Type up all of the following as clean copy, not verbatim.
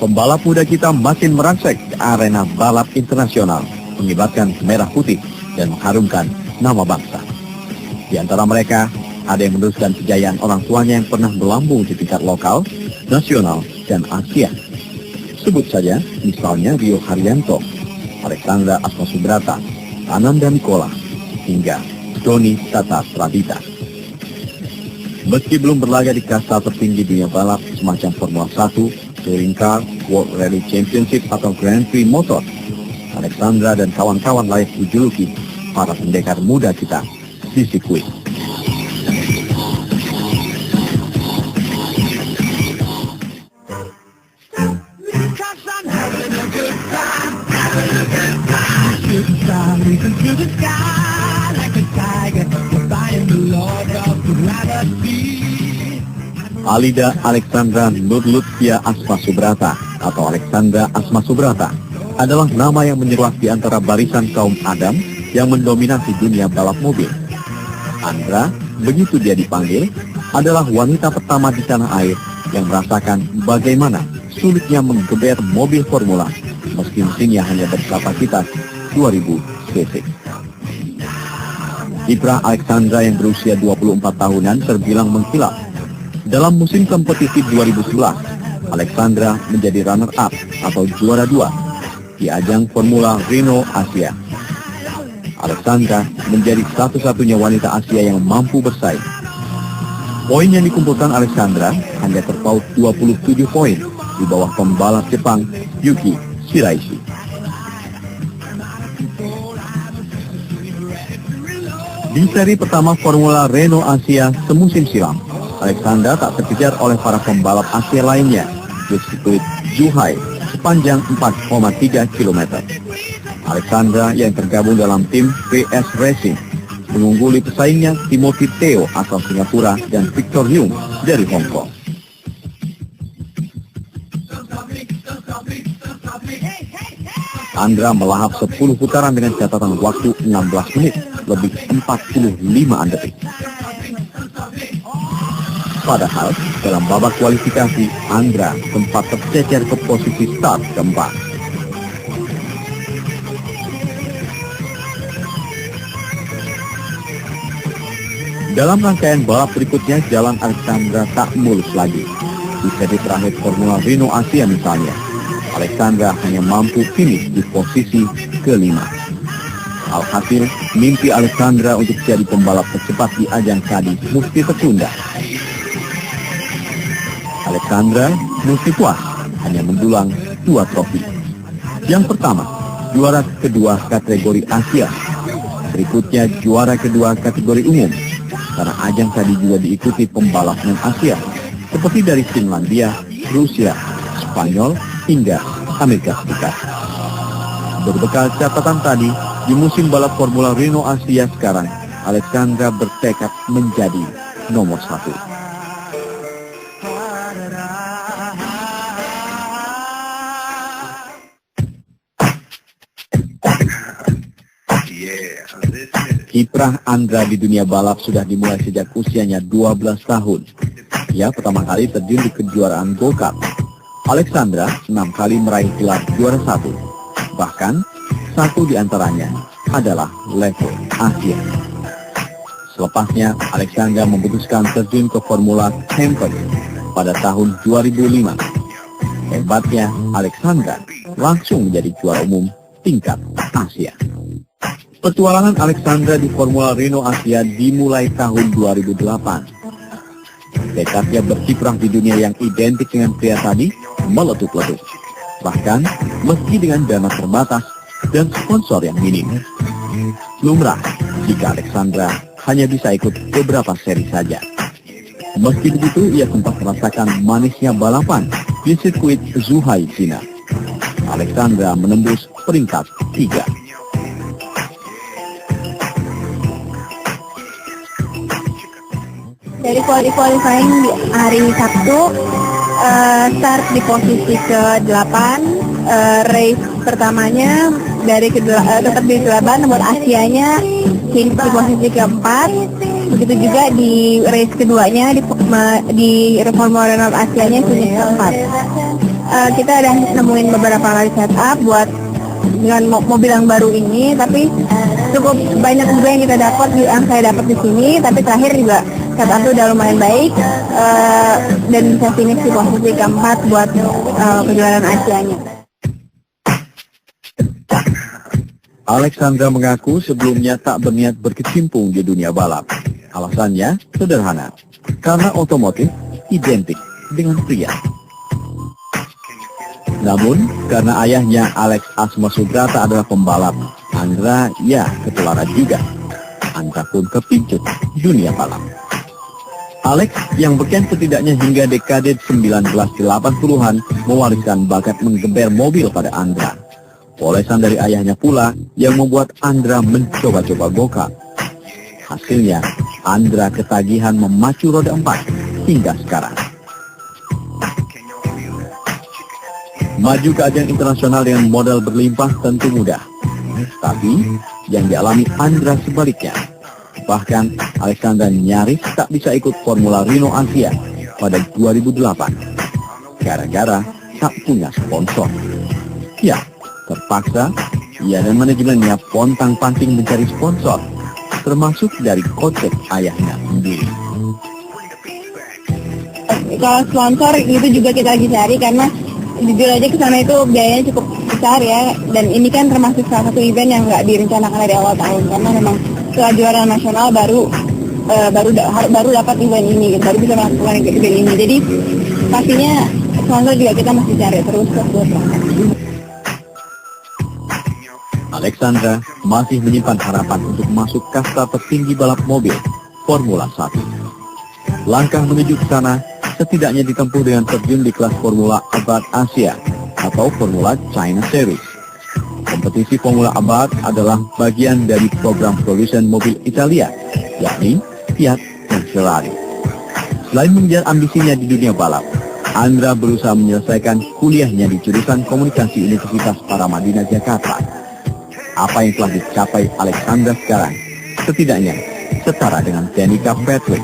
Pembalap muda kita makin merangsek ke arena balap internasional, mengibarkan merah putih dan mengharumkan nama bangsa. Di antara mereka, ada yang meneruskan kejayaan orang tuanya yang pernah melambung di tingkat lokal, nasional, dan Asia. Sebut saja misalnya Rio Haryanto, Alexandra Asma-Subrata, Ananda Nikola, hingga Doni Tata Pradita. Meski belum berlaga di kasta tertinggi dunia balap semacam Formula 1, Touring Car, World Rally Championship atau Grand Prix Motor, Alexandra dan kawan-kawan layak dijuluki para pendekar muda kita di sirkuit. Alida Alexandra Nurlutia Asma-Subrata atau Alexandra Asma-Subrata adalah nama yang menyeruak di antara barisan kaum Adam yang mendominasi dunia balap mobil. Andra, begitu dia dipanggil, adalah wanita pertama di tanah air yang merasakan bagaimana sulitnya menggeber mobil formula meski mesinnya hanya berkapasitas 2000 cc. Kiprah Alexandra yang berusia 24 tahunan terbilang mengkilap. Dalam musim kompetisi 2011, Alexandra menjadi runner-up atau juara 2 di ajang Formula Renault Asia. Alexandra menjadi satu-satunya wanita Asia yang mampu bersaing. Poin yang dikumpulkan Alexandra hanya terpaut 27 poin di bawah pembalap Jepang Yuki Shiraishi. Di seri pertama Formula Renault Asia semusim silam, Alexandra tak terkejar oleh para pembalap Asia lainnya di sirkuit Zhuhai sepanjang 4,3 km. Alexandra yang tergabung dalam tim PS Racing mengungguli pesaingnya Timothy Theo asal Singapura dan Victor Yung dari Hong Kong. Andra melahap 10 putaran dengan catatan waktu 16 menit lebih 45 detik. Padahal dalam babak kualifikasi, Andra sempat tercecer ke posisi start keempat. Dalam rangkaian balap berikutnya, jalan Alexandra tak mulus lagi. Di seri terakhir Formula Renault Asia misalnya, Alexandra hanya mampu finish di posisi kelima. Alhasil, mimpi Alexandra untuk jadi pembalap tercepat di ajang tadi mesti tertunda. Alexandra mesti puas hanya mendulang 2 trofi. Yang pertama, juara kedua kategori Asia. Berikutnya juara kedua kategori umum. Karena ajang tadi juga diikuti pembalap non-Asia, seperti dari Finlandia, Rusia, Spanyol, hingga Amerika Serikat. Berbekal catatan tadi, di musim balap Formula Renault Asia sekarang, Alexandra bertekad menjadi nomor 1. Kiprah Andra di dunia balap sudah dimulai sejak usianya 12 tahun. Ia pertama kali terjun di kejuaraan go-kart. Alexandra 6 kali meraih gelar juara 1. Bahkan, 1 di antaranya adalah level Asia. Selepasnya, Alexandra memutuskan terjun ke Formula Champion pada tahun 2005. Hebatnya, Alexandra langsung menjadi juara umum tingkat Asia. Petualangan Alexandra di Formula Renault Asia dimulai tahun 2008. Tekadnya berkiprah di dunia yang identik dengan pria tadi meletup-letup. Bahkan meski dengan dana terbatas dan sponsor yang minim. Lumrah jika Alexandra hanya bisa ikut beberapa seri saja. Meski begitu, ia sempat merasakan manisnya balapan di sirkuit Zhuhai, China. Alexandra menembus peringkat 3. Dari qualifying di hari Sabtu, start di posisi ke-8, race pertamanya tetap di ke-8, nomor Asianya di posisi ke-4. Begitu juga di race keduanya di Formula Renault Asianya finish ke-4. kita udah nemuin beberapa kali setup buat dengan mobil yang baru ini, tapi cukup banyak juga yang kita dapat, yang saya dapat di sini. Tapi terakhir juga setup udah lumayan baik, dan bisa finish di posisi keempat buat kejuaraan Asianya. Alexandra mengaku sebelumnya tak berniat berkecimpung di dunia balap. Alasannya sederhana, karena otomotif identik dengan pria. Namun, karena ayahnya Alex Asma Subrata adalah pembalap, Andra ketularan juga. Andra pun kepincut dunia balap. Alex yang beken setidaknya hingga dekade 1980-an mewariskan bakat menggeber mobil pada Andra. Polesan dari ayahnya pula yang membuat Andra mencoba-coba go-kart. Hasilnya, Andra ketagihan memacu roda 4 hingga sekarang. Maju ke ajang internasional dengan modal berlimpah tentu mudah. Tapi, yang dialami Andra sebaliknya. Bahkan, Alexandra nyaris tak bisa ikut Formula Renault Asia pada 2008. Gara-gara tak punya sponsor. Ya, terpaksa, ia dan manajemennya pontang-panting mencari sponsor, termasuk dari kocek ayahnya sendiri. Kalau sponsor itu juga kita lagi cari, karena jujur aja kesana itu biayanya cukup besar ya, dan ini kan termasuk salah satu event yang nggak direncanakan dari awal tahun, karena memang setelah juara nasional baru dapat event ini, baru bisa melakukan event ini. Jadi pastinya sponsor juga kita masih cari terus. Alexandra masih menyimpan harapan untuk masuk kasta tertinggi balap mobil Formula 1. Langkah menuju ke sana setidaknya ditempuh dengan terjun di kelas Formula Abad Asia atau Formula China Series. Kompetisi Formula Abad adalah bagian dari program produsen mobil Italia, yakni Fiat dan Ferrari. Selain mengejar ambisinya di dunia balap, Andra berusaha menyelesaikan kuliahnya di jurusan Komunikasi Universitas Paramadina Jakarta. Apa yang telah dicapai Alexandra sekarang, setidaknya setara dengan Danica Patrick,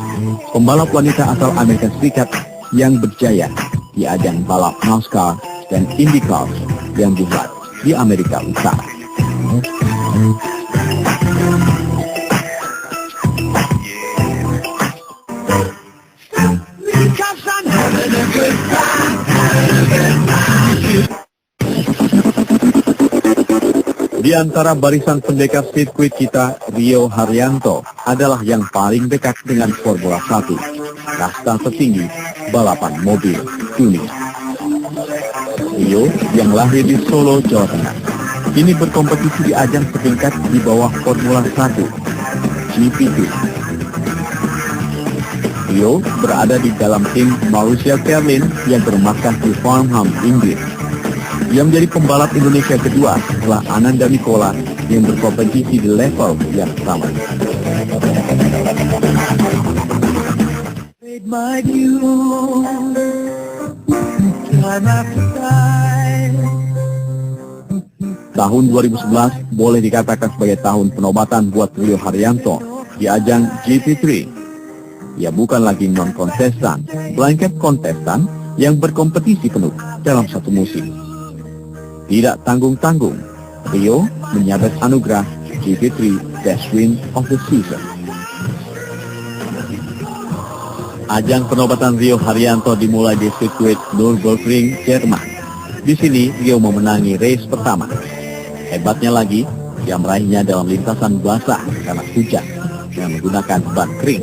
pembalap wanita asal Amerika Serikat yang berjaya di ajang balap NASCAR dan IndyCar yang dibuat di Amerika Utara. Di antara barisan pendekar sirkuit kita, Rio Haryanto adalah yang paling dekat dengan Formula 1, kasta tertinggi balapan mobil dunia. Rio yang lahir di Solo, Jawa Tengah, kini berkompetisi di ajang setingkat di bawah Formula 1, GP2. Rio berada di dalam tim Marussia Berlin yang bermarkas di Farnham, Inggris. Ia menjadi pembalap Indonesia kedua setelah Ananda Mikola yang berkompetisi di level yang sama. Tahun 2011 boleh dikatakan sebagai tahun penobatan buat Rio Haryanto di ajang GP3. Ia bukan lagi non-kontestan, melainkan kontestan yang berkompetisi penuh dalam satu musim. Tidak tanggung-tanggung, Rio menyabet anugerah GP3 Best Win of the Season. Ajang penobatan Rio Haryanto dimulai di sirkuit Nürburgring, Jerman. Di sini Rio memenangi race pertama. Hebatnya lagi, ia meraihnya dalam lintasan basah karena hujan dengan menggunakan ban kering.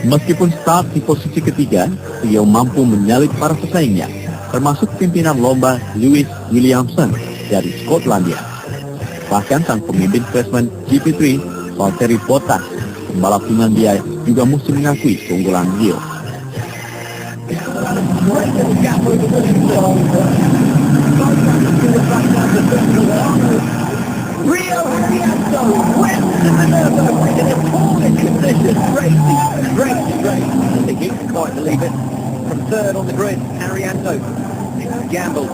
Meskipun start di posisi ketiga, Rio mampu menyalip para pesaingnya, termasuk pimpinan lomba Lewis Williamson dari Skotlandia. Bahkan sang pemimpin freshman GP3, Valtteri Bottas, pembalap Finlandia, juga mesti mengakui keunggulan Rio. Rio Haryanto wins the maneuver in a poor condition, racing. They can't quite believe it. From third on the grid, Haryanto. Gamble.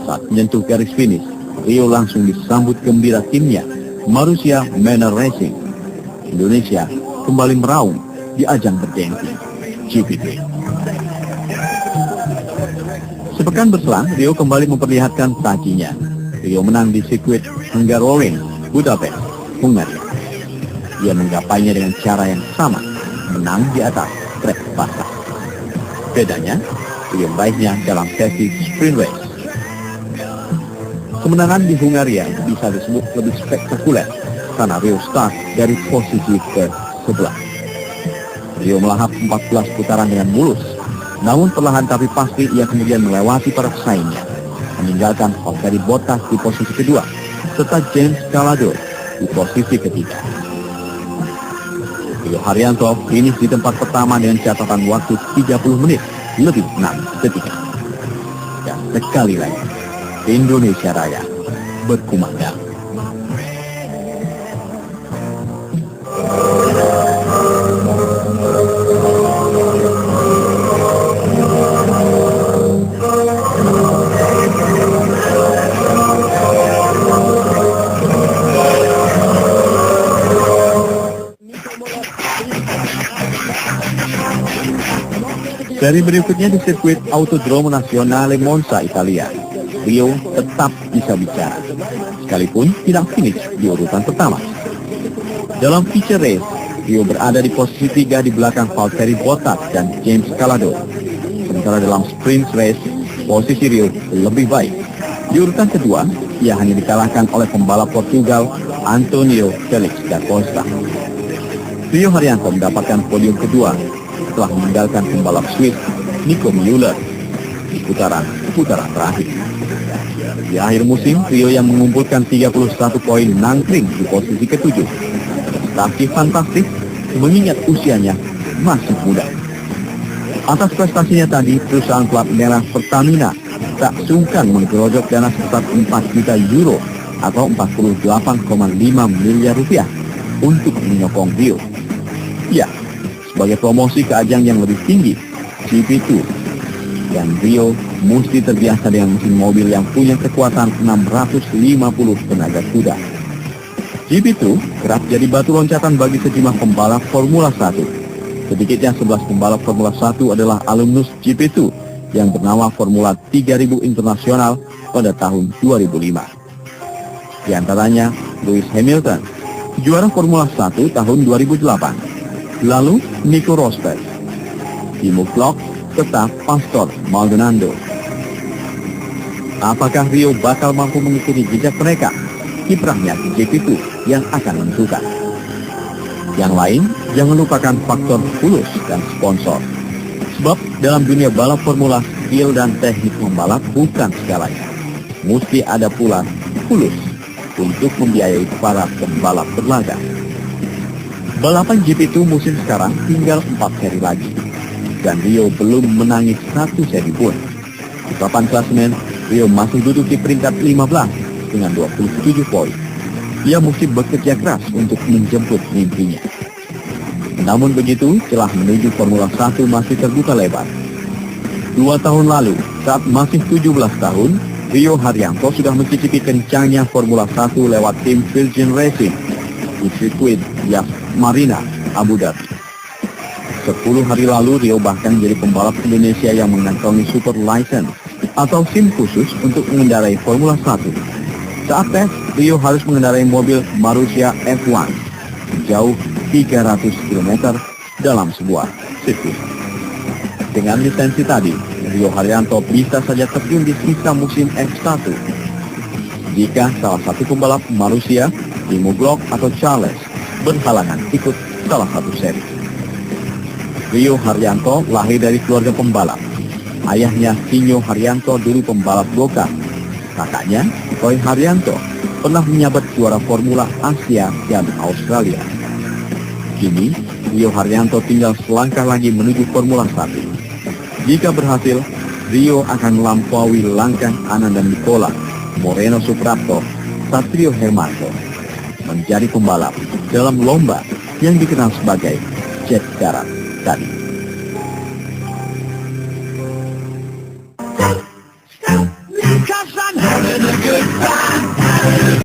Saat menyentuh garis finish, Rio langsung disambut gembira timnya, Marussia Manor Racing. Indonesia kembali meraung di ajang bergengsi GP3. Sepekan berselang, Rio kembali memperlihatkan tajinya. Rio menang di sirkuit Hungaroring, Budapest, Hungaria. Dia menggapainya dengan cara yang sama, menang di atas trek basah. Bedanya, Rio meraihnya dalam sesi sprint race. Kemenangan di Hungaria bisa disebut lebih spektakuler karena Rio start dari posisi ke-11. Rio melahap 14 putaran dengan mulus, namun perlahan tapi pasti ia kemudian melewati para pesaingnya, meninggalkan Valtteri Bottas di posisi kedua, serta James Calado di posisi ketiga. Rio Haryanto finish di tempat pertama dengan catatan waktu 30 menit lebih 6 detik. Dan sekali lagi, Indonesia Raya berkumandang. Seri berikutnya di sirkuit Autodromo Nazionale Monza, Italia. Rio tetap bisa bicara, sekalipun tidak finish di urutan pertama. Dalam feature race, Rio berada di posisi 3 di belakang Valtteri Bottas dan James Calado. Sementara dalam sprint race, posisi Rio lebih baik. Di urutan kedua, ia hanya dikalahkan oleh pembalap Portugal Antonio Felix da Costa. Rio Haryanto mendapatkan podium kedua setelah meninggalkan pembalap Swiss Nico Müller di putaran terakhir. Di akhir musim, Rio yang mengumpulkan 31 poin nangkring di posisi ke-7. Prestasi fantastis mengingat usianya masih muda. Atas prestasinya tadi, perusahaan plat merah Pertamina tak sungkan menggerojok dana sebesar 4 juta euro atau 48,5 miliar rupiah untuk menyokong Rio. Ya, sebagai promosi ke ajang yang lebih tinggi, GP2, dan Rio mesti terbiasa dengan mesin mobil yang punya kekuatan 650 tenaga kuda. GP2 kerap jadi batu loncatan bagi sejumlah pembalap Formula 1. Sedikitnya 11 pembalap Formula 1 adalah alumnus GP2 yang bernama Formula 3000 Internasional pada tahun 2005. Di antaranya Lewis Hamilton, juara Formula 1 tahun 2008. Lalu Nico Rosberg, Timo Glock, serta Pastor Maldonado. Apakah Rio bakal mampu mengikuti jejak mereka? Kiprahnya di GP2 yang akan menentukan. Yang lain, jangan lupakan faktor fulus dan sponsor. Sebab dalam dunia balap formula, skill dan teknik membalap bukan segalanya. Mesti ada pula fulus untuk membiayai para pembalap berlaga. Balapan GP2 musim sekarang tinggal 4 seri lagi, dan Rio belum menangis 1 seri pun. Di papan klasemen, Rio masih duduk di peringkat 15 dengan 27 poin. Ia mesti bekerja keras untuk menjemput mimpinya. Namun begitu, celah menuju Formula 1 masih terbuka lebar. 2 tahun lalu, saat masih 17 tahun, Rio Haryanto sudah mencicipi kencangnya Formula 1 lewat tim Virgin Racing di sirkuit Yas Marina, Abu Dhabi. 10 hari lalu, Rio bahkan menjadi pembalap Indonesia yang mengantongi super license atau SIM khusus untuk mengendarai Formula 1. Saat tes, Rio harus mengendarai mobil Marussia F1 jauh 300 km dalam sebuah sirkuit. Dengan lisensi tadi, Rio Haryanto bisa saja terjun di sisa musim F1. Jika salah satu pembalap Marussia, Timo Glock atau Charles berhalangan ikut salah satu seri. Rio Haryanto lahir dari keluarga pembalap. Ayahnya Sinyo Haryanto dulu pembalap go-kart. Kakaknya, Roy Haryanto, pernah menyabat juara Formula Asia dan Australia. Kini, Rio Haryanto tinggal selangkah lagi menuju Formula 1. Jika berhasil, Rio akan melampaui langkah Ananda Nicola, Moreno Suprapto, Satrio Hermanto, menjadi pembalap dalam lomba yang dikenal sebagai jet darat tadi.